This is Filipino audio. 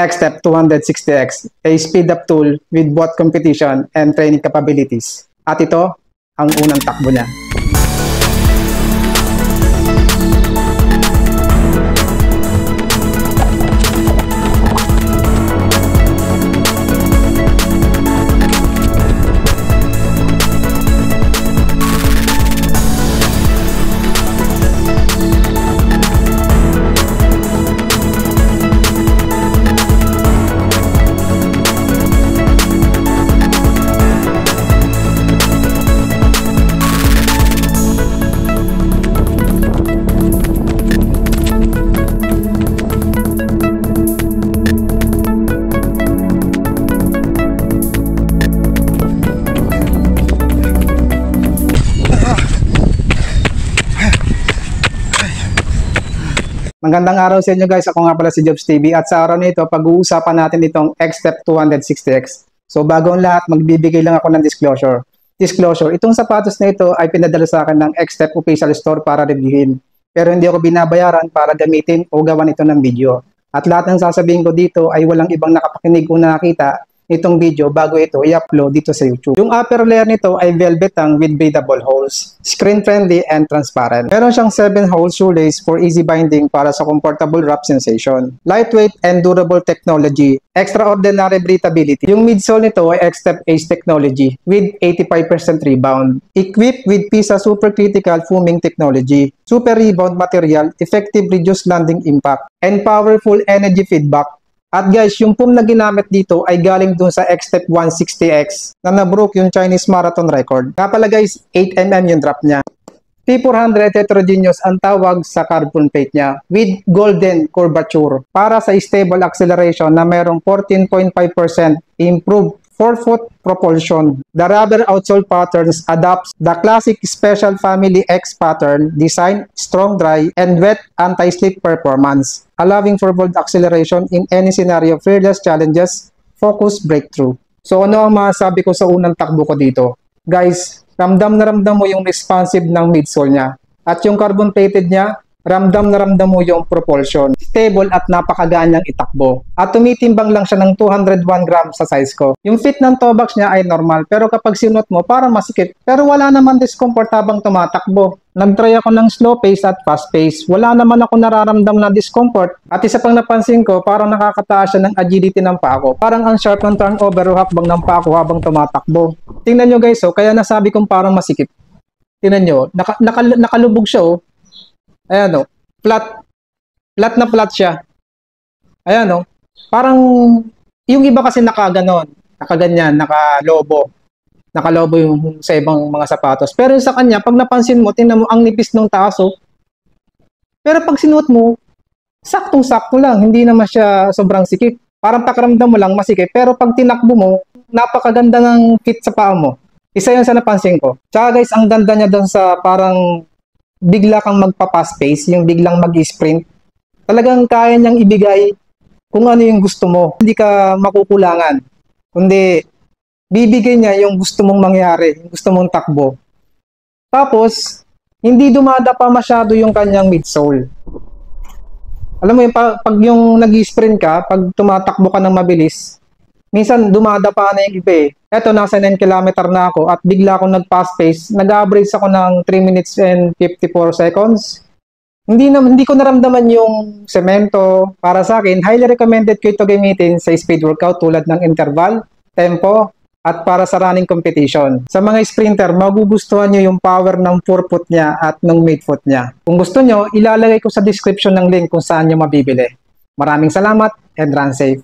Xstep 260X, a speed-up tool with both competition and training capabilities. At ito, ang unang takbo niya. Magandang araw sa inyo guys, ako nga pala si Jobs TV at sa araw nito pag-uusapan natin itong Xstep 260X. So bago ang lahat, magbibigay lang ako ng disclosure. Itong sapatos na ito ay pinadala sa akin ng Xstep official store para reviewin. Pero hindi ako binabayaran para gamitin o gawan ito ng video. At lahat ng sasabihin ko dito ay walang ibang nakapakinig o nakakita itong video bago ito i-upload dito sa YouTube. Yung upper layer nito ay velvet tongue with breathable holes, screen friendly and transparent. Meron siyang 7 hole shoelace for easy binding para sa comfortable wrap sensation. Lightweight and durable technology, extraordinary breathability. Yung midsole nito ay Xstep Ace technology with 85% rebound. Equipped with PISA supercritical foaming technology, super rebound material, effective reduced landing impact, and powerful energy feedback. At guys, yung foam na ginamit dito ay galing dun sa Xstep 160X na nabroke yung Chinese marathon record. Nga pala guys, 8mm yung drop niya. T400 heterogeneous ang tawag sa carbon plate niya with golden curvature para sa stable acceleration na merong 14.5% improved forefoot propulsion. The rubber outsole patterns adapts the classic Special Family X pattern design, strong dry, and wet anti-slip performance, allowing for bold acceleration in any scenario, fearless challenges, focus, breakthrough. So ano ang masasabi ko sa unang takbo ko dito? Guys, ramdam na ramdam mo yung responsive ng midsole niya. At yung carbon plated niya, ramdam na ramdam mo yung propulsion. Stable at napakagaan niyang itakbo. At tumitimbang lang siya ng 201 grams sa size ko. Yung fit ng toe box niya ay normal, pero kapag sinuot mo, parang masikip. Pero wala naman discomfort habang tumatakbo. Nag-try ako ng slow pace at fast pace. Wala naman ako nararamdam na discomfort. At isa pang napansin ko, parang nakakataas siya ng agility ng paa ko. Parang ang sharp ng turnover o hakbang ng paa ko habang tumatakbo. Tingnan nyo guys, oh, kaya nasabi kong parang masikip. Tingnan nyo, nakalubog siya oh. Ayan o, flat na flat siya. Ayan o, parang yung iba kasi nakaganon, nakaganyan, nakalobo yung sa ibang mga sapatos. Pero sa kanya, pag napansin mo, tingnan mo ang nipis ng taas o. Pero pag sinuot mo, saktong-sakto lang, hindi naman siya sobrang sikip. Parang pakiramdam mo lang masikip, pero pag tinakbo mo, napakaganda ng fit sa paa mo. Isa yun sa napansin ko. Tsaka guys, ang ganda niya doon sa parang bigla kang magpa-fast pace, yung biglang mag-sprint, talagang kaya niyang ibigay kung ano yung gusto mo. Hindi ka makukulangan, kundi bibigay niya yung gusto mong mangyari, yung gusto mong takbo. Tapos, hindi dumadapa masyado yung kanyang midsole. Alam mo yun, pag yung nag-sprint ka, pag tumatakbo ka ng mabilis, minsan dumadapa na yung iba eh. Eto, nasa 9 km na ako at bigla akong nag-fast pace. Nag-average ako ng 3 minutes and 54 seconds. Hindi ko naramdaman yung semento. Para sa akin, highly recommended ko ito gamitin sa speed workout tulad ng interval, tempo, at para sa running competition. Sa mga sprinter, magugustuhan nyo yung power ng forefoot niya at ng midfoot niya. Kung gusto nyo, ilalagay ko sa description ng link kung saan nyo mabibili. Maraming salamat and run safe.